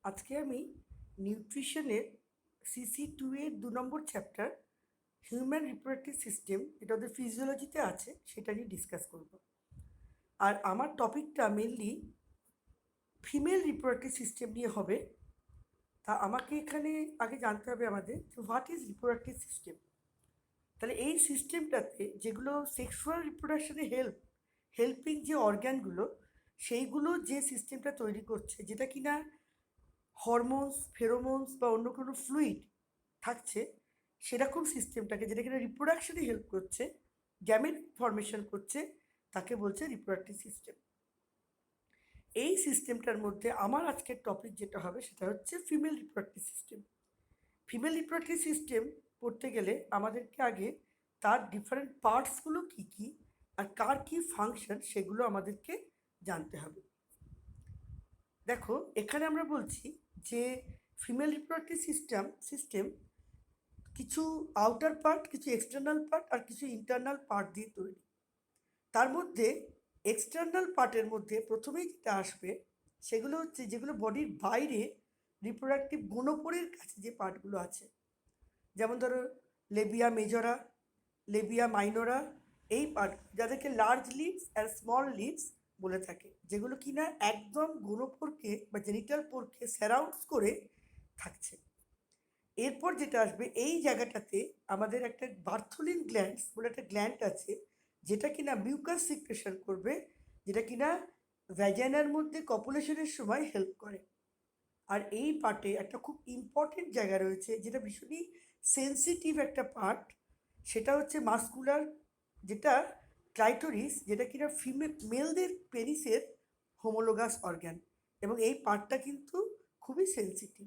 আজকে আমি নিউট্রিশনের CC2 এর 2 নম্বর চ্যাপ্টার হিউম্যান রিপ্রোডাক্টিভ সিস্টেম, যেটা ওদের ফিজিওলজিতে আছে, সেটা নিয়ে ডিসকাস করব। আর আমার টপিকটা মেনলি ফিমেল রিপ্রোডাক্টিভ সিস্টেম নিয়ে হবে। তা আমাকে এখানে আগে জানতে হবে আমাদের যে হোয়াট ইজ রিপ্রোডাক্টিভ সিস্টেম। তাহলে এই সিস্টেমটাতে যেগুলো সেক্সুয়াল রিপ্রোডাকশনে হেল্পিং যে অর্গ্যানগুলো, সেইগুলো যে সিস্টেমটা তৈরি করছে, যেটা কিনা হরমোনস, ফেরোমোনস বা অন্য কোনো ফ্লুইড থাকছে, সেরকম সিস্টেমটাকে, যেটা কিনা রিপ্রোডাকশনে হেল্প করছে, গ্যামেট ফর্মেশন করছে, তাকে বলছে রিপ্রোডাক্টিভ সিস্টেম। এই সিস্টেমটার মধ্যে আমার আজকের টপিক যেটা হবে সেটা হচ্ছে female reproductive system. Female reproductive system পড়তে গেলে আমাদেরকে আগে তার ডিফারেন্ট পার্টসগুলো কী কী আর কার কী ফাংশন সেগুলো আমাদেরকে জানতে হবে। দেখো, এখানে আমরা বলছি যে ফিমেল রিপ্রোডাক্টিভ সিস্টেম কিছু আউটার পার্ট, কিছু এক্সটার্নাল পার্ট আর কিছু ইন্টারনাল পার্ট দিয়ে তৈরি। তার মধ্যে এক্সটার্নাল পার্টের মধ্যে প্রথমেই যেটা আসবে সেগুলো হচ্ছে যেগুলো বডির বাইরে রিপ্রোডাক্টিভ গোনোপোরের কাছে যে পার্টগুলো আছে, যেমন ধরো লেবিয়া মেজরা, লেবিয়া মাইনরা, এই পার্ট যাদেরকে লার্জ লিভস আর স্মল লিভস বলে থাকে, যেগুলো কিনা একদম গোনোপোরকে বা জেনিটাল পোরকে সারাউন্ডস করে থাকছে। এরপর যেটা আসবে, এই জায়গাটাতে আমাদের একটা বার্থোলিন গ্ল্যান্ডস বলে একটা গ্ল্যান্ড আছে, যেটা কিনা মিউকাস সিক্রেশন করবে, যেটা কিনা ভ্যাজাইনার মধ্যে কপুলেশনের সময় হেল্প করে। আর এই পার্টে একটা খুব ইম্পর্টেন্ট জায়গা রয়েছে, যেটা ভীষণই সেন্সিটিভ একটা পার্ট, সেটা হচ্ছে মাস্কুলার, যেটা ক্লাইটোরিস, যেটা কিনা মেলদের পেনিসের হোমোলোগাস অর্গ্যান, এবং এই পার্টটা কিন্তু খুবই সেন্সিটিভ।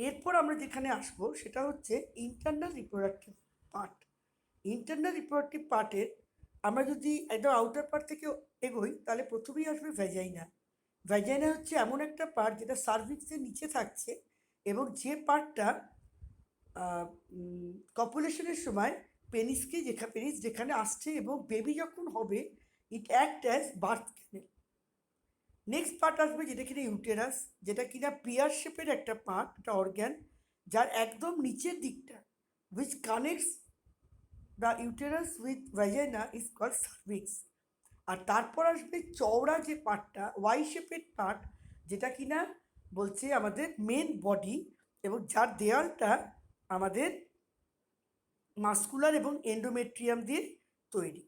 এরপর আমরা যেখানে আসবো সেটা হচ্ছে internal reproductive part. Internal reproductive পার্টের আমরা যদি একদম আউটার পার্ট থেকে এগোই, তাহলে প্রথমেই আসবে ভ্যাজাইনা। ভ্যাজাইনা হচ্ছে এমন একটা পার্ট যেটা সার্ভিক্সের নিচে থাকছে, এবং যে পার্টটা কপুলেশনের সময় পেনিস যেখানে আসছে এবং বেবি যখন হবে, ইট অ্যাক্ট অ্যাজ বার্থ ক্যানেল। নেক্সট পার্ট আসবে যেটা কিনা ইউটেরাস, যেটা কিনা পিয়ার শেপের একটা পার্ট, একটা অর্গ্যান, যার একদম নিচের দিকটা, which connects the uterus with vagina is called cervix. আর তারপর আসবে চওড়া যে পার্টটা, ওয়াই শেপের পার্ট, যেটা কিনা বলছে আমাদের মেন বডি, এবং যার দেয়ালটা আমাদের মাস্কুলার এবং এন্ডোমেট্রিয়াম দিয়ে তৈরি।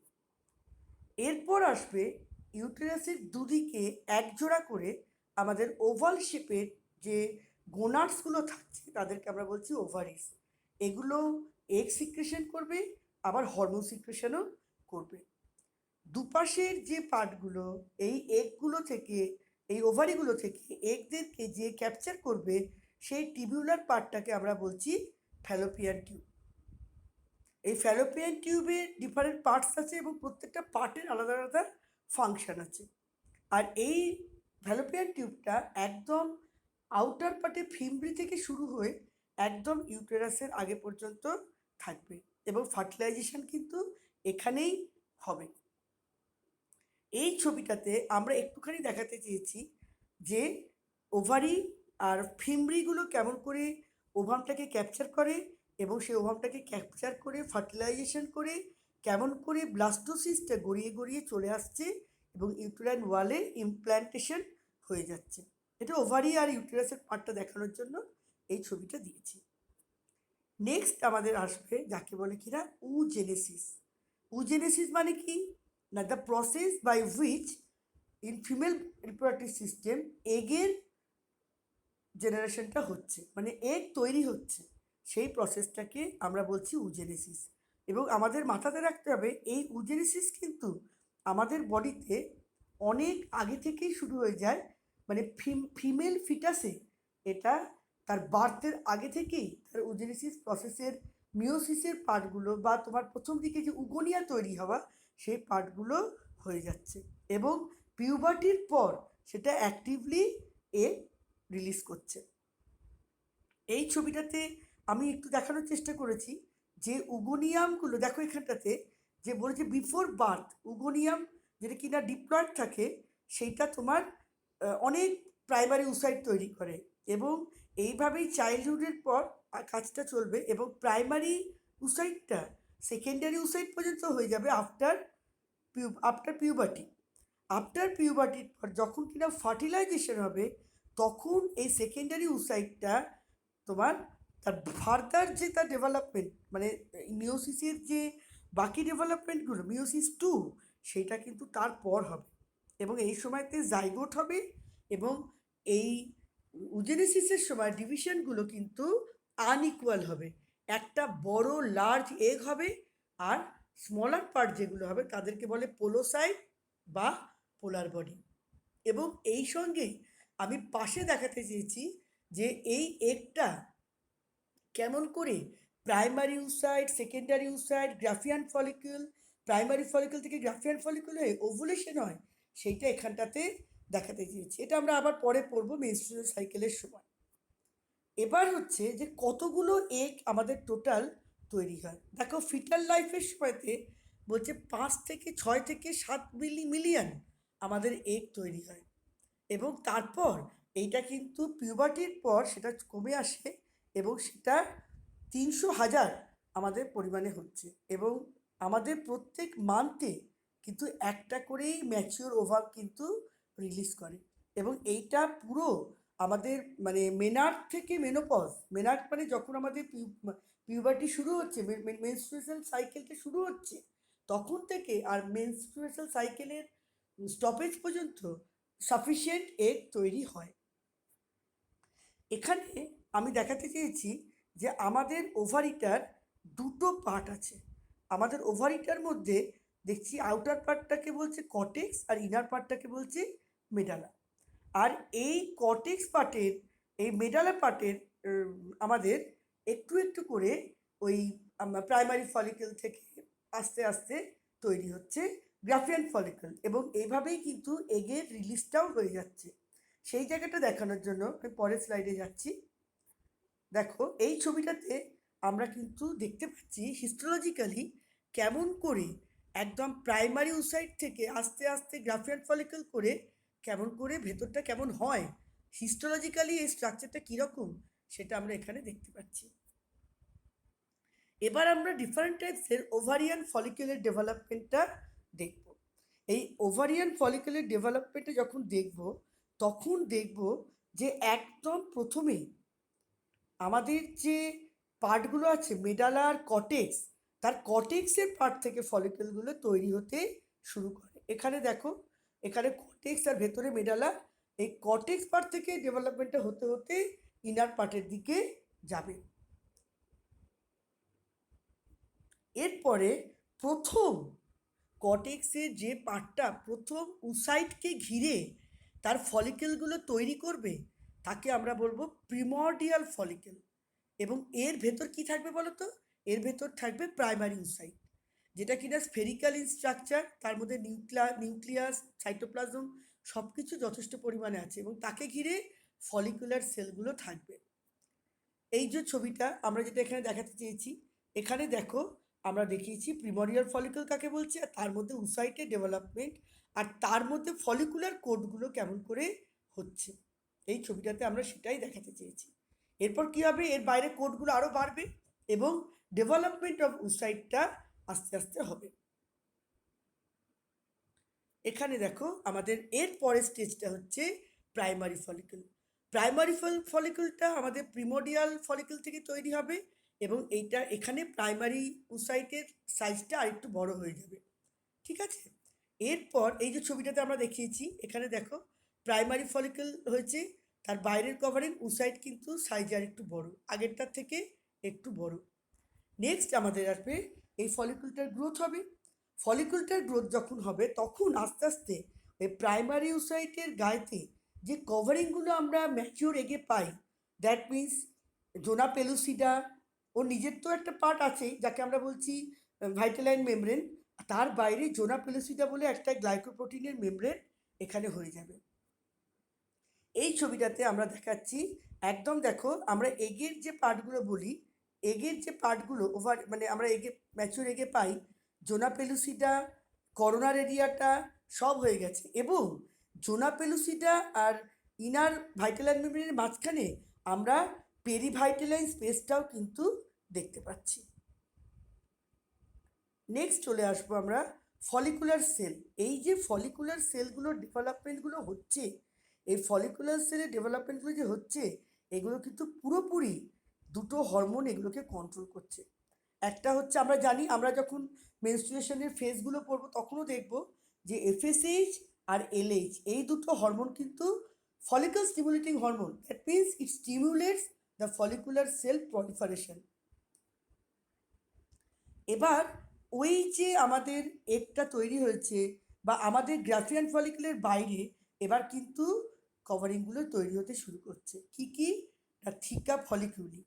এরপর আসবে ইউটেরাসের দুদিকে একজোড়া করে আমাদের ওভাল শেপের যে গোনাডসগুলো থাকছে, তাদেরকে আমরা বলছি ওভারিস। এগুলো এগ সিক্রেশন করবে, আবার হরমোন সিক্রেশনও করবে। দুপাশের যে পার্টগুলো, এই এগগুলো থেকে, এই ওভারিগুলো থেকে এগদেরকে যে ক্যাপচার করবে, সেই টিবিউলার পার্টটাকে আমরা বলছি ফ্যালোপিয়ান টিউব। এই ফ্যালোপিয়ান টিউবের ডিফারেন্ট পার্টস আছে এবং প্রত্যেকটা পার্টের আলাদা আলাদা ফাংশন আছে। আর এই ফ্যালোপিয়ান টিউবটা একদম আউটার পার্টে ফিমব্রি থেকে শুরু হয়ে একদম ইউটেরাসের আগে পর্যন্ত থাকবে, এবং ফার্টিলাইজেশন কিন্তু এখানেই হবে। এই ছবিটাতে আমরা একটুখানি দেখাতে চেয়েছি যে ওভারি আর ফিমব্রিগুলো কেমন করে ওভামটাকে ক্যাপচার করে, এবং সেই ওভামটাকে ক্যাপচার করে ফার্টিলাইজেশন করে কেমন করে ব্লাস্টোসিস্টটা গড়িয়ে গড়িয়ে চলে আসছে এবং ইউটেরাইন ওয়ালে ইমপ্ল্যান্টেশন হয়ে যাচ্ছে। এটা ওভারি আর ইউটেরাসের পার্টটা দেখানোর জন্য এই ছবিটা দিয়েছি। নেক্সট আমাদের আসবে যাকে বলে কিনা উজেনেসিস। উজেনেসিস মানে কি না, the process by which in female reproductive system এগের জেনারেশনটা হচ্ছে, মানে এগ তৈরি হচ্ছে, সেই প্রসেসটাকে আমরা বলছি উজেনেসিস। এবং আমাদের মাথাতে রাখতে হবে, এই উজেনেসিস কিন্তু আমাদের বডিতে অনেক আগে থেকেই শুরু হয়ে যায়, মানে ফিমেল ফিটাসে এটা তার বার্থের আগে থেকেই তার উজেনেসিস প্রসেসের মিওসিসের পার্টগুলো বা তোমার প্রথম দিকে যে উগোনিয়া তৈরি হওয়া, সেই পার্টগুলো হয়ে যাচ্ছে, এবং পিউবার্টির পর সেটা অ্যাক্টিভলি এ রিলিজ করছে। এই ছবিটাতে আমি একটু দেখানোর চেষ্টা করেছি যে উগোনিয়ামগুলো, দেখো এখানটাতে যে বলেছে বিফোর বার্থ উগোনিয়াম যেটা কিনা ডিপ্লয়েড থাকে, সেইটা তোমার অনেক প্রাইমারি উসাইট তৈরি করে এবং এইভাবেই চাইল্ডহুডের পর কাজটা চলবে এবং প্রাইমারি উসাইটটা সেকেন্ডারি উসাইট পর্যন্ত হয়ে যাবে আফটার পিউবার্টি। আফটার পিউবার্টির পর যখন কিনা ফার্টিলাইজেশন হবে তখন এই সেকেন্ডারি উসাইটটা তোমার তার ফার্দার যে তার ডেভেলপমেন্ট মানে মিওসিসের যে বাকি ডেভেলপমেন্টগুলো মিওসিস টু সেটা কিন্তু তারপর হবে এবং এই সময়তে জাইগোট হবে এবং এই উজেনেসিসের সময় ডিভিশনগুলো কিন্তু আনইকুয়াল হবে। একটা বড় লার্জ এগ হবে আর স্মলার পার্ট যেগুলো হবে তাদেরকে বলে পোলোসাইট বা পোলার বডি। এবং এই সঙ্গে আমি পাশে দেখাতে চেয়েছি যে এই এগটা কেমন করে primary oocyte, secondary oocyte, Graafian follicle, primary follicle থেকে গ্রাফিয়ান ফলিকুল হয়ে ওভুলেশন হয় সেইটা এখানটাতে দেখাতে চেয়েছি। এটা আমরা আবার পরে পড়বো মেনস্ট্রুয়াল সাইকেলের সময়। এবার হচ্ছে যে কতগুলো এগ আমাদের টোটাল তৈরি হয়। দেখো ফিটাল লাইফের সময়তে বলছে 5 থেকে 6 থেকে 7 মিলিয়ন আমাদের এগ তৈরি হয় এবং তারপর এইটা কিন্তু পিউবার্টির পর সেটা কমে আসে এবং সেটা 300,000 আমাদের পরিমাণে হচ্ছে এবং আমাদের প্রত্যেক মান্থে কিন্তু একটা করেই ম্যাচিওর ওভার কিন্তু রিলিজ করে এবং এইটা পুরো আমাদের মানে মেনার্ক থেকে মেনোপজ, মেনার্ক মানে যখন আমাদের পিউবার্টি শুরু হচ্ছে, মেনস্ট্রুয়েশন সাইকেলটা শুরু হচ্ছে তখন থেকে আর মেনস্ট্রুয়েশন সাইকেলের স্টপেজ পর্যন্ত সাফিসিয়েন্ট এগ তৈরি হয়। এখানে আমি দেখাতে চেয়েছি যে আমাদের ওভারিটার দুটো পার্ট আছে। আমাদের ওভারিটার মধ্যে দেখছি আউটার পার্টটাকে বলছে কর্টেক্স আর ইনার পার্টটাকে বলছে মেডালা। আর এই কর্টেক্স পার্টের এই মেডালা পার্টের আমাদের একটু একটু করে ওই প্রাইমারি ফলিকল থেকে আস্তে আস্তে তৈরি হচ্ছে গ্রাফিয়ান ফলিকল এবং এইভাবেই কিন্তু এগের রিলিজটাও হয়ে যাচ্ছে। সেই জায়গাটা দেখানোর জন্য আমি পরের স্লাইডে যাচ্ছি। দেখো এই ছবিটাতে আমরা কিন্তু দেখতে পাচ্ছি হিস্টোলজিক্যালি কেমন করে একদম প্রাইমারি উসাইট থেকে আস্তে আস্তে গ্রাফিয়ান ফলিকল করে কেমন করে ভেতরটা কেমন হয়, হিস্টোলজিক্যালি এই স্ট্রাকচারটা কীরকম সেটা আমরা এখানে দেখতে পাচ্ছি। এবার আমরা ডিফারেন্ট টাইপসের ওভারিয়ান ফলিকুলের ডেভেলপমেন্টটা দেখব। এই ওভারিয়ান ফলিকুলের ডেভেলপমেন্টে যখন দেখব তখন দেখব যে একদম প্রথমেই আমাদের যে পার্টগুলো আছে মেডালা আর কর্টেক্স, তার কর্টেক্সের পার্ট থেকে ফলিকলগুলো তৈরি হতে শুরু করে। এখানে দেখো এখানে কর্টেক্স আর ভেতরে মেডালা, এই কর্টেক্স পার্ট থেকে ডেভেলপমেন্টটা হতে হতে ইনার পার্টের দিকে যাবে। এরপরে প্রথম কর্টেক্সের যে পার্টটা প্রথম উসাইটকে ঘিরে তার ফলিকেলগুলো তৈরি করবে তাকে আমরা বলবো প্রিমর্ডিয়াল ফলিকেল এবং এর ভেতর কি থাকবে বলো তো? এর ভেতর থাকবে প্রাইমারি উসাইট যেটা কিনা স্ফেরিক্যাল ইন স্ট্রাকচার, তার মধ্যে নিউক্লিয়াস, সাইটোপ্লাজম সব কিছু যথেষ্ট পরিমাণে আছে এবং তাকে ঘিরে ফলিকুলার সেলগুলো থাকবে। এই যে ছবিটা আমরা যেটা এখানে দেখাতে চেয়েছি, এখানে দেখো আমরা দেখিয়েছি প্রিমোরিয়াল ফলিকল কাকে বলছে আর তার মধ্যে উসাইটের ডেভেলপমেন্ট আর তার মধ্যে ফলিকুলার কোডগুলো কেমন করে হচ্ছে, এই ছবিটাতে আমরা সেটাই দেখাতে চেয়েছি। এরপর কী হবে, এর বাইরে কোডগুলো আরও বাড়বে এবং ডেভেলপমেন্ট অফ উসাইটটা আস্তে আস্তে হবে। এখানে দেখো আমাদের এর পরের স্টেজটা হচ্ছে প্রাইমারি ফলিকল। প্রাইমারি ফলিকলটা আমাদের প্রিমোডিয়াল ফলিকল থেকে তৈরি হবে এবং এইটা এখানে প্রাইমারি উসাইটের সাইজটা আরেকটু বড় হয়ে যাবে। ঠিক আছে, এরপর এই যে ছবিটাতে আমরা দেখিয়েছি এখানে দেখো প্রাইমারি ফলিকল হয়েছে, তার বাইরের কভারিং উসাইট কিন্তু সাইজে আর একটু বড়, আগেরটার থেকে একটু বড়। নেক্সট আমাদের আসবে এই ফলিকুলটার গ্রোথ হবে। ফলিকুলটার গ্রোথ যখন হবে তখন আস্তে আস্তে ওই প্রাইমারি উসাইটের গায়েতে যে কভারিংগুলো আমরা ম্যাচিওর এগে পাই, দ্যাট মিন্স জোনা পেলুসিডা ও নিজের তো একটা পার্ট আছে যাকে আমরা বলছি ভাইটালাইন মেমব্রেন, তার বাইরে জোনা পেলুসিডা বলে একটা গ্লাইকোপ্রোটিনের মেমব্রেন এখানে হয়ে যাবে। এই ছবিটাতে আমরা দেখাচ্ছি একদম দেখো আমরা এগের যে পার্টগুলো বলি, এগের যে পার্টগুলো ওভার মানে আমরা এগে ম্যাচিওর এগে পাই, জোনা পেলুসিডা, করোনার এরিয়াটা সব হয়ে গেছে এবং জোনা পেলুসিডা আর ইনার ভাইটালাইন মেমব্রেনের মাঝখানে আমরা পেরিভাইটালাইন স্পেসটাও কিন্তু দেখতে পাচ্ছি। নেক্সট চলে আসবো আমরা ফলিকুলার সেল। এই যে ফলিকুলার সেলগুলোর ডেভেলপমেন্টগুলো হচ্ছে, এই ফলিকুলার সেলের ডেভেলপমেন্টগুলো যে হচ্ছে, এগুলো কিন্তু পুরোপুরি দুটো হরমোন এগুলোকে কন্ট্রোল করছে। একটা হচ্ছে, আমরা জানি আমরা যখন মেনস্ট্রুয়েশনের ফেজগুলো পড়বো তখনও দেখব যে এফএসএইচ আর এলএইচ এই দুটো হরমোন কিন্তু follicle stimulating hormone. That means it stimulates the follicular cell proliferation. এবার ওই যে আমাদের এগটা তৈরি হয়েছে বা আমাদের গ্রাফিয়ান ফলিকুলের বাইরে এবার কিন্তু কভারিংগুলো তৈরি হতে শুরু করছে। কি কি? না, থিকা ফলিকুলি।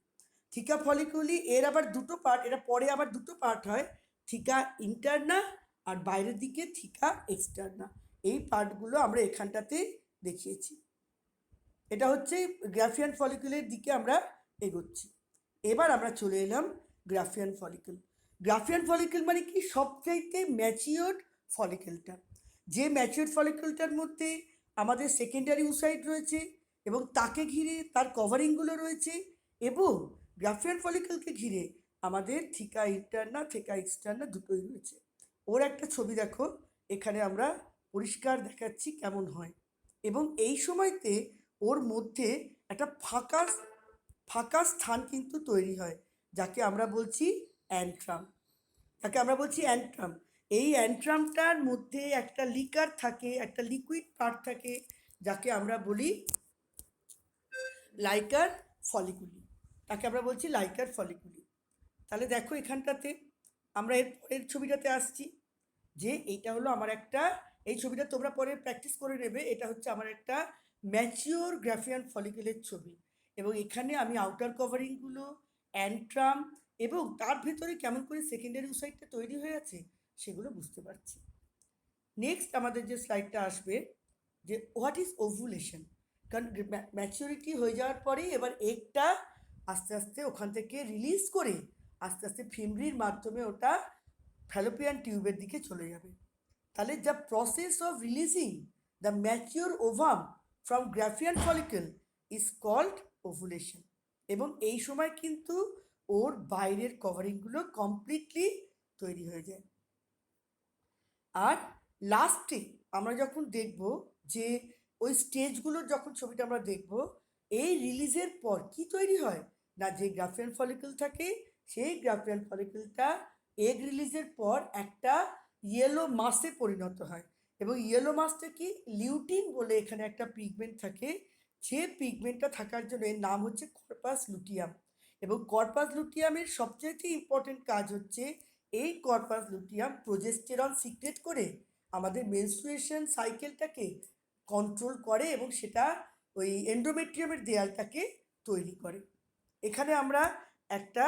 থিকা ফলিকুলি এর আবার দুটো পার্ট, এটা পরে আবার দুটো পার্ট হয়, থিকা ইন্টারনা আর বাইরের দিকে থিকা এক্সটার্না। এই পার্টগুলো আমরা এখানটাতে দেখিয়েছি। এটা হচ্ছে গ্রাফিয়ান ফলিকুলের দিকে আমরা এগোচ্ছি। এবার আমরা চলে এলাম গ্রাফিয়ান ফলিকুল। গ্রাফিয়ান ফলিকুল মানে কি? সবচাইতে ম্যাচিওর্ড ফলিকুলটা, যে ম্যাচিওর্ড ফলিকুলটার মধ্যে আমাদের সেকেন্ডারি উসাইড রয়েছে এবং তাকে ঘিরে তার কভারিংগুলো রয়েছে, এবং গ্রাফিয়ান ফলিকুলকে ঘিরে আমাদের থিকা ইন্টারনা থিকা এক্সটার্না দুটোই রয়েছে। ওর একটা ছবি দেখো, এখানে আমরা পরিষ্কার দেখাচ্ছি কেমন হয়। এবং এই সময়তে ওর মধ্যে একটা ফাঁকা ফাঁকা স্থান কিন্তু তৈরি হয়, যাকে আমরা বলছি অ্যান্ট্রাম। এই অ্যান্ট্রামটার মধ্যে একটা লিকার থাকে, একটা লিকুইড পার্ট থাকে, যাকে আমরা বলি লাইকার ফলিকুলি। তাহলে দেখো এখানটাতে আমরা এর পরের ছবিটাতে আসছি, যে এইটা হলো আমার একটা, এই ছবিটা তোমরা পরে প্র্যাকটিস করে নেবে। এটা হচ্ছে আমার একটা ম্যাচিওর গ্রাফিয়ান ফলিকুলের ছবি, এবং এখানে আমি আউটার কভারিংগুলো, অ্যান্ট্রাম এবং তার ভেতরে কেমন করে সেকেন্ডারি উসাইডটা তৈরি হয়ে আছে সেগুলো বুঝতে পারছি। নেক্সট আমাদের যে স্লাইডটা আসবে, যে হোয়াট ইজ ওভুলেশন। কারণ ম্যাচিওরিটি হয়ে যাওয়ার পরেই এবার এগটা আস্তে আস্তে ওখান থেকে রিলিজ করে আস্তে আস্তে ফিমরির মাধ্যমে ওটা ফ্যালোপিয়ান টিউবের দিকে চলে যাবে। তাহলে the process of releasing the mature ovum from Graafian follicle is called ovulation. এবং এই সময় কিন্তু ওর বাইরের কভারিংগুলো কমপ্লিটলি তৈরি হয়ে যায়। আর লাস্টে আমরা যখন দেখব যে ওই স্টেজগুলোর যখন ছবিটা আমরা দেখব, এই রিলিজের পর কি তৈরি হয় না, যে গ্রাফিয়ান ফলিকল থাকে সেই গ্রাফিয়ান ফলিকলটা এগ রিলিজের পর একটা ইয়েলো মাসে পরিণত হয়। এবং ইয়েলো মাসটা কি? লিউটিন বলে এখানে একটা পিগমেন্ট থাকে, যে পিগমেন্টটা থাকার জন্য এর নাম হচ্ছে কর্পাস লুটিয়াম। এবং কর্পাস লুটিয়ামের সবচেয়ে ইম্পর্টেন্ট কাজ হচ্ছে এই কর্পাস লুটিয়াম প্রোজেস্টেরন সিক্রেট করে আমাদের মেনস্ট্রুয়েশন সাইকেলটাকে কন্ট্রোল করে এবং সেটা ওই এন্ডোমেট্রিয়ামের দেয়ালটাকে তৈরি করে। এখানে আমরা একটা,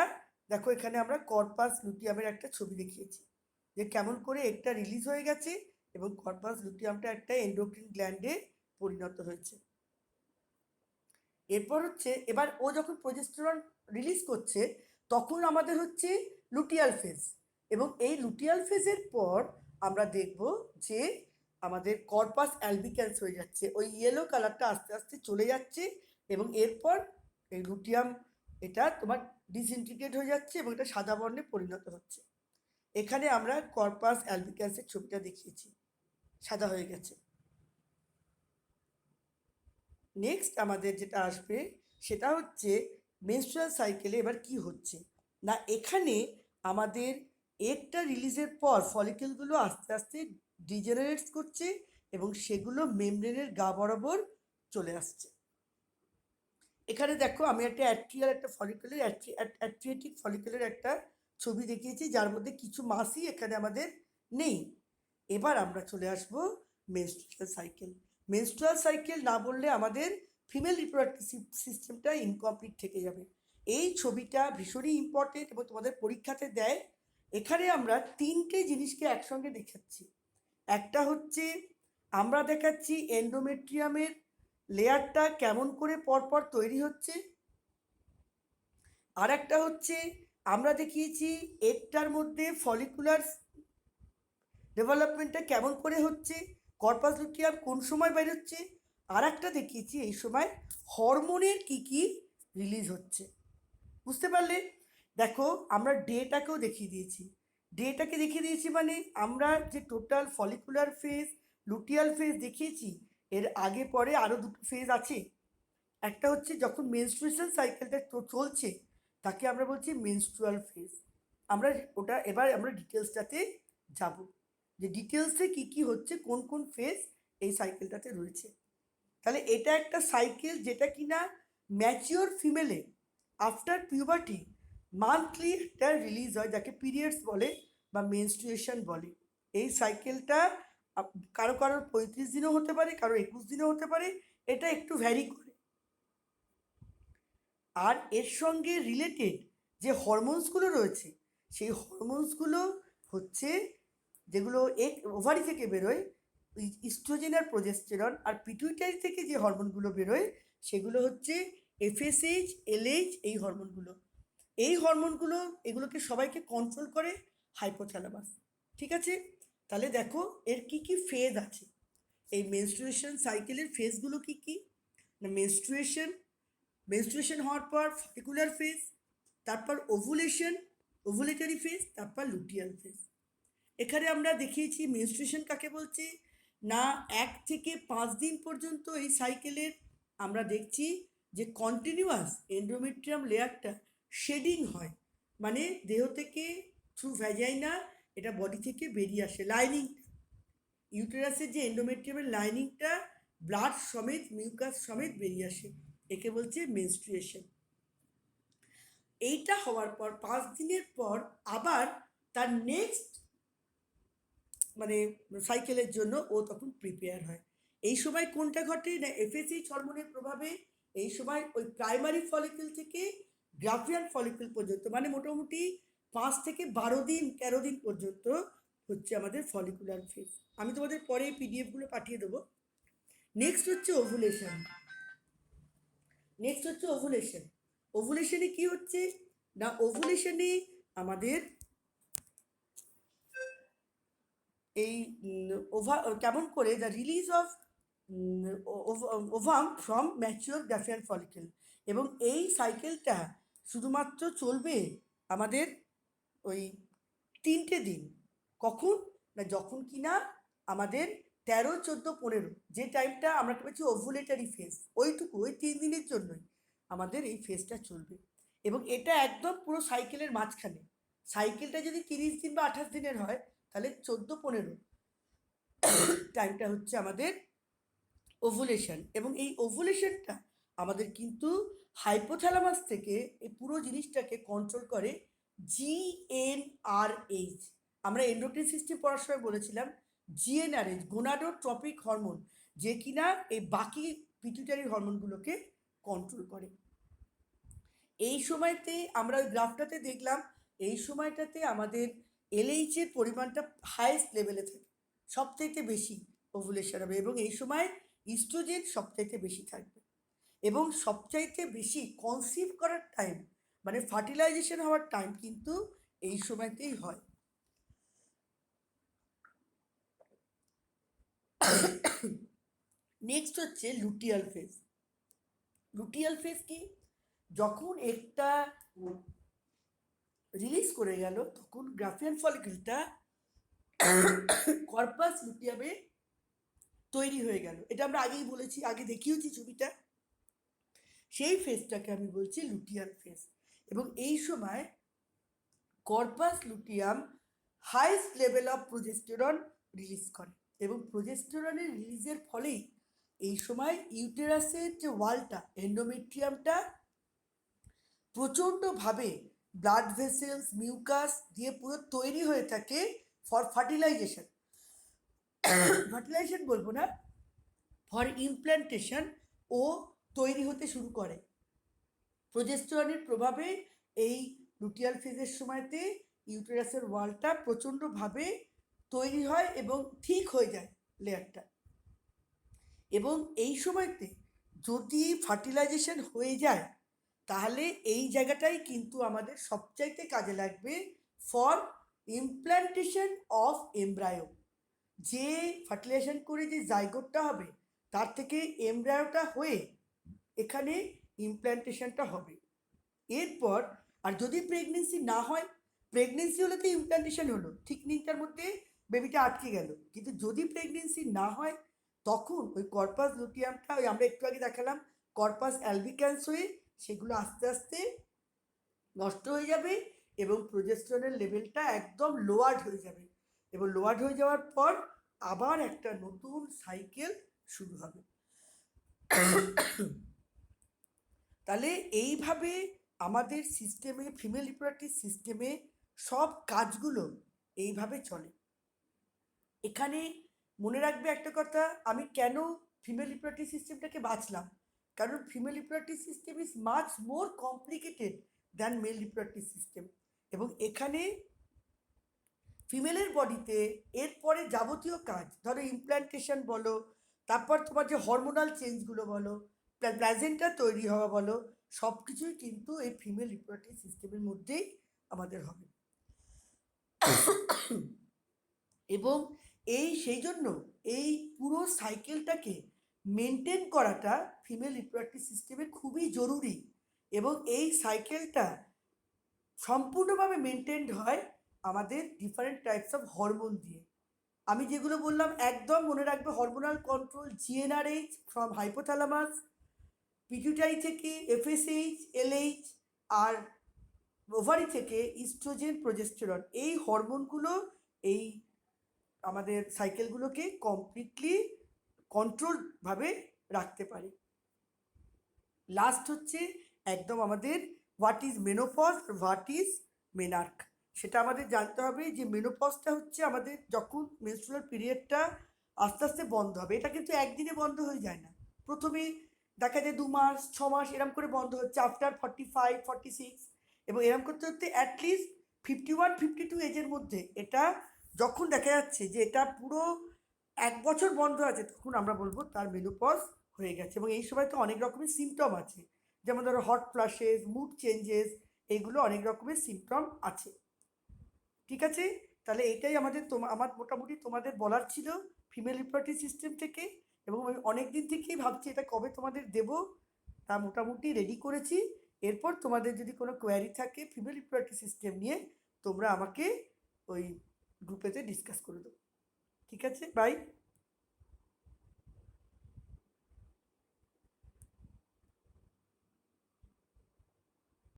দেখো এখানে আমরা কর্পাস লুটিয়ামের একটা ছবি দেখিয়েছি, যে কেমন করে একটা রিলিজ হয়ে গেছে এবং কর্পাস লুটিয়ামটা একটা এন্ডোক্রিন গ্ল্যান্ডে পরিণত হয়েছে। এরপর হচ্ছে, এবার ও যখন প্রোজেস্টেরন রিলিজ করছে তখন আমাদের হচ্ছে লুটিয়াল ফেজ, এবং এই লুটিয়াল ফেজের পর আমরা দেখব যে আমাদের কর্পাস অ্যালবিক্যান্স হয়ে যাচ্ছে, ওই ইয়েলো কালারটা আস্তে আস্তে চলে যাচ্ছে, এবং এরপর এই লুটিয়াম এটা তোমার ডিসইন্টিগ্রেট হয়ে যাচ্ছে এবং এটা সাদা বর্ণে পরিণত হচ্ছে। এখানে আমরা কর্পাস অ্যালবিক্যান্সের ছবিটা দেখিয়েছি, সাদা হয়ে গেছে। নেক্সট আমাদের যেটা আসবে সেটা হচ্ছে মেনস্ট্রুয়াল সাইকেলে এবার কি হচ্ছে না, এখানে আমাদের এগটা রিলিজের পর ফলিকেলগুলো আস্তে আস্তে ডিজেনারেটস করছে এবং সেগুলো মেমব্রেনের গা বরাবর চলে আসছে। এখানে দেখো আমি একটা অ্যাট্রিয়াল একটা ফলিকুলের অ্যাট্রিয়েটিক ফলিকুলের একটা ছবি দেখিয়েছি, যার মধ্যে কিছু মাসই এখানে আমাদের নেই। এবার আমরা চলে আসবো মেনস্ট্রুয়াল সাইকেল। মেনস্ট্রুয়াল সাইকেল না বললে আমাদের ফিমেল রিপ্রোডাক্টিভ সিস্টেমটা ইনকমপ্লিট থেকে যাবে। এই ছবিটা ভীষণই ইম্পর্টেন্ট এবং তোমাদের পরীক্ষাতে দেয়। এখানে আমরা তিনটে জিনিসকে একসঙ্গে দেখাচ্ছি। একটা হচ্ছে আমরা দেখাচ্ছি এন্ডোমেট্রিয়ামের লেয়ারটা কেমন করে পরপর তৈরি হচ্ছে, আর একটা হচ্ছে আমরা দেখিয়েছি একটার মধ্যে ফলিকুলার ডেভেলপমেন্টটা কেমন করে হচ্ছে, কর্পাস লুটিয়াম কোন সময় বেরোচ্ছে, আর একটা দেখিয়েছি এই সময় হরমোনের কি কি রিলিজ হচ্ছে, বুঝতে পারলে? দেখো আমরা ডেটাকেও দেখিয়ে দিয়েছি। ডেটাকে দেখিয়ে দিয়েছি মানে আমরা যে total follicular phase, luteal phase দেখিয়েছি, এর আগে পরে আরও দুটো ফেজ আছে। একটা হচ্ছে যখন মেনস্ট্রুয়েশন সাইকেলটা চলছে তাকে আমরা বলছি মেনস্ট্রুয়াল ফেজ। আমরা ওটা এবার আমরা ডিটেলসটাতে যাব, যে ডিটেলসে কি কি হচ্ছে, কোন কোন ফেজ এই সাইকেলটাতে রয়েছে। তাহলে এটা একটা সাইকেল যেটা কিনা ম্যাচিওর ফিমেলে আফটার পিউবার্টি মান্থলি একটা রিলিজ হয়, যাকে পিরিয়ডস বলে বা মেনস্ট্রুয়েশন বলে। এই সাইকেলটা কারো কারোর 35 দিনও হতে পারে, কারো 21 দিনও হতে পারে, এটা একটু ভ্যারি করে। আর এর সঙ্গে রিলেটেড যে হরমোনসগুলো রয়েছে সেই হরমোনসগুলো হচ্ছে যেগুলো ওভারি থেকে বেরোয়, ইস্ট্রোজেন আর প্রোজেস্টেরন। আর পিটুইটারি থেকে যে হরমোনগুলো বেরোয় সেগুলো হচ্ছে এফএসএইচ, এলএইচ, এই হরমোনগুলো। এই হরমোনগুলো এগুলোকে সবাইকে কন্ট্রোল করে হাইপোথ্যালামাস। ঠিক আছে, তাহলে দেখো এর কি কি ফেজ আছে। এই মেনস্ট্রুয়েশন সাইকেলের ফেজগুলো কি কি না, মেনস্ট্রুয়েশন হওয়ার পর ফলিকুলার ফেজ, তারপর ওভুলেটরি ফেজ, তারপর লুটিয়াল ফেজ। এখানে আমরা দেখিয়েছি মেনস্ট্রুয়েশন কাকে বলছে না, 1 থেকে 5 দিন পর্যন্ত এই সাইকেলের আমরা দেখছি যে কন্টিনিউয়াস এন্ডোমেট্রিয়াম লেয়ারটা শেডিং হয়, মানে দেহ থেকে থ্রু ভ্যাজাইনা এটা বডি থেকে বেরিয়ে আসে। লাইনিং, ইউটেরাসের যে এন্ডোমেট্রিয়ামের লাইনিংটা ব্লাড সমেত, মিউকাস সমেত বেরিয়ে আসে, একে বলছে মেনস্ট্রুয়েশন। এইটা হওয়ার পর 5 দিনের পর আবার তার নেক্সট মানে সাইকেলের জন্য ও তখন প্রিপেয়ার হয়। এই সময় কোনটা ঘটে না, এফএসএইচ হরমোনের প্রভাবে এই সময় ওই প্রাইমারি ফলিকল থেকে গ্রাফিয়ান ফলিকল পর্যন্ত, মানে মোটামুটি 5 থেকে 12 দিন 13 দিন পর্যন্ত হচ্ছে আমাদের ফলিকুলার ফেজ। আমি তোমাদের পরে পিডিএফগুলো পাঠিয়ে দেবো। নেক্সট হচ্ছে ওভুলেশন। ওভুলেশনে কি হচ্ছে না, ওভুলেশনে আমাদের এই কেমন করে the release of ovum from mature Graafian follicle. এবং এই সাইকেলটা শুধুমাত্র চলবে আমাদের ওই 3টে দিন। কখন না, যখন কিনা আমাদের 13, 14, 15 যে টাইমটা আমরা পেয়েছি ওভুলেটারি ফেজ, ওইটুকু ওই 3 দিনের জন্যই আমাদের এই ফেজটা চলবে। এবং এটা একদম পুরো সাইকেলের মাঝখানে। সাইকেলটা যদি 30 দিন বা 28 দিনের হয় তাহলে 14-15 টাইমটা হচ্ছে আমাদের ওভুলেশন। এবং এই ওভুলেশনটা আমাদের কিন্তু হাইপোথ্যালামাস থেকে এই পুরো জিনিসটাকে কন্ট্রোল করে জিএনআরএইচ। আমরা এন্ডোক্রিন সিস্টেম পড়ার সময় বলেছিলাম জিএনআরএইচ গোনাডোট্রপিক হরমোন, যে কিনা এই বাকি পিটুইটারি হরমোনগুলোকে কন্ট্রোল করে। এই সময়তে আমরা ওই গ্রাফটাতে দেখলাম এই সময়টাতে আমাদের এলএইচের পরিমাণটা হাইয়েস্ট লেভেলে থাকে, সবথেকে বেশি ওভুলেশন হবে। এবং এই সময় ইস্ট্রোজেন সবচাইতে বেশি থাকবে। এবং সবচাইতে বেশি কনসিভ করার টাইম মানে ফার্টিলাইজেশন হওয়ার টাইম কিন্তু এই সময়তেই হয়। নেক্সট হচ্ছে লুটিয়াল ফেজ। লুটিয়াল ফেজ কি, যখন একটা রিলিজ করে গেল তখন গ্রাফিয়ান ফলিকলটা কর্পাস লুটিয়ামে তৈরি হয়ে গেল। এটা আমরা আগেই বলেছি, আগে দেখিয়েছি ছবিটা। সেই ফেজটাকে আমি বলছি লুটিয়াল ফেজ। এবং এই সময় corpus luteum highest level of progesterone release করে। এবং প্রোজেস্টেরনের রিলিজের ফলেই এই সময় ইউটেরাসের যে ওয়ালটা, এন্ডোমেট্রিয়ামটা প্রচণ্ডভাবে ব্লাড ভেসেলস, মিউকাস দিয়ে পুরো তৈরি হয়ে থাকে ফর ফার্টিলাইজেশন। ফার্টিলাইজেশন বলবো না, ফর ইমপ্ল্যান্টেশন ও তৈরি হতে শুরু করে। প্রোজেস্টেরনের প্রভাবে এই লুটিয়াল ফেজের সময়তে ইউটেরাসের ওয়ালটা প্রচণ্ডভাবে তৈরি হয় এবং ঠিক হয়ে যায় লেয়ারটা। এবং এই সময়তে যদি ফার্টিলাইজেশন হয়ে যায় তাহলে এই জায়গাটাই কিন্তু আমাদের সবচাইতে কাজে লাগবে ফর ইমপ্ল্যান্টেশন অফ এমব্রায়ো। যে ফার্টিলাইজেশন করে যে জাইগোটটা হবে তার থেকে এমব্রায়োটা হয়ে এখানে ইমপ্ল্যান্টেশনটা হবে। এরপর আর যদি প্রেগনেন্সি না হয়, প্রেগনেন্সি হলে তো ইমপ্ল্যান্টেশন হলো, ঠিক নিনটার মধ্যে বেবিটা আটকে গেল, কিন্তু যদি প্রেগনেন্সি না হয় তখন ওই কর্পাস লুটিয়ামটা, ওই আমরা একটু আগে দেখালাম কর্পাস অ্যালবিক্যান্স হয়ে সেগুলো আস্তে আস্তে নষ্ট হয়ে যাবে এবং প্রোজেস্টেরনের লেভেলটা একদম লোয়ার্ড হয়ে যাবে, এবং লোয়ার্ড হয়ে যাওয়ার পর আবার একটা নতুন সাইকেল শুরু হবে। তাহলে এইভাবে আমাদের সিস্টেমে, ফিমেল রিপ্রোডাক্টিভ সিস্টেমে সব কাজগুলো এইভাবে চলে। এখানে মনে রাখবে একটা কথা, আমি কেন ফিমেল রিপ্রোডাক্টিভ সিস্টেমটাকে বাছলাম, কারণ female reproductive system is much more complicated than mail reproductive system. এবং এখানে ফিমেলের বডিতে এরপরে যাবতীয় কাজ, ধরো ইমপ্ল্যান্টেশন বলো, তারপর তোমার যে হরমোনাল চেঞ্জগুলো বলো, প্লাজেন্টা তৈরি হওয়া বলো, সব কিছুই কিন্তু এই ফিমেল রিপ্রোডাক্টিভ সিস্টেমের মধ্যেই আমাদের হবে। এবং সেই জন্য এই পুরো সাইকেলটাকে মেনটেন করাটা ফিমেল রিপ্রোডাক্টিভ সিস্টেমে খুবই জরুরি। এবং এই সাইকেলটা সম্পূর্ণভাবে মেনটেন্ড হয় আমাদের ডিফারেন্ট টাইপস অফ হরমোন দিয়ে। আমি যেগুলো বললাম একদম মনে রাখবে, hormonal control, GnRH from hypothalamus, pituitary থেকে এফএসএইচ, এলএইচ, আর ওভারি থেকে ইস্ট্রোজেন, প্রোজেস্টেরন, এই হরমোনগুলো এই আমাদের সাইকেলগুলোকে কমপ্লিটলি কন্ট্রোলভাবে রাখতে পারে। লাস্ট হচ্ছে একদম আমাদের what is menopause, what is menarche, সেটা আমাদের জানতে হবে। যে মেনোপজটা হচ্ছে আমাদের যখন মেনস্ট্রুয়াল পিরিয়ডটা আস্তে আস্তে বন্ধ হবে, এটা কিন্তু একদিনে বন্ধ হয়ে যায় না, প্রথমে দেখা যায় 2 মাস 6 মাস এরম করে বন্ধ হচ্ছে, আফটার 45 46, এবং এরম করতে করতে অ্যাটলিস্ট 51 52 এজের মধ্যে এটা যখন দেখা যাচ্ছে যে এটা পুরো 1 বছর বন্ধ আছে, তখন আমরা বলবো তার মেনোপজ হয়ে গেছে। এবং এই সময় তো অনেক রকমের সিমটম আছে, যেমন ধরো হট ফ্লাশেস, মুড চেঞ্জেস, এইগুলো অনেক রকমের সিমটম আছে। ঠিক আছে, তাহলে এইটাই আমাদের আমার মোটামুটি তোমাদের বলার ছিল ফিমেল রিপ্রোডাক্টিভ সিস্টেম থেকে। এবং আমি অনেক দিন থেকেই ভাবছি এটা কবে তোমাদের দেব, তা মোটামুটি রেডি করেছি। এরপর তোমাদের যদি কোনো কোয়ারি থাকে ফিমেল রিপ্রোডাক্টিভ সিস্টেম নিয়ে, তোমরা আমাকে ওই গ্রুপেতে ডিসকাস করে দেবো। ঠিক আছে, বাই।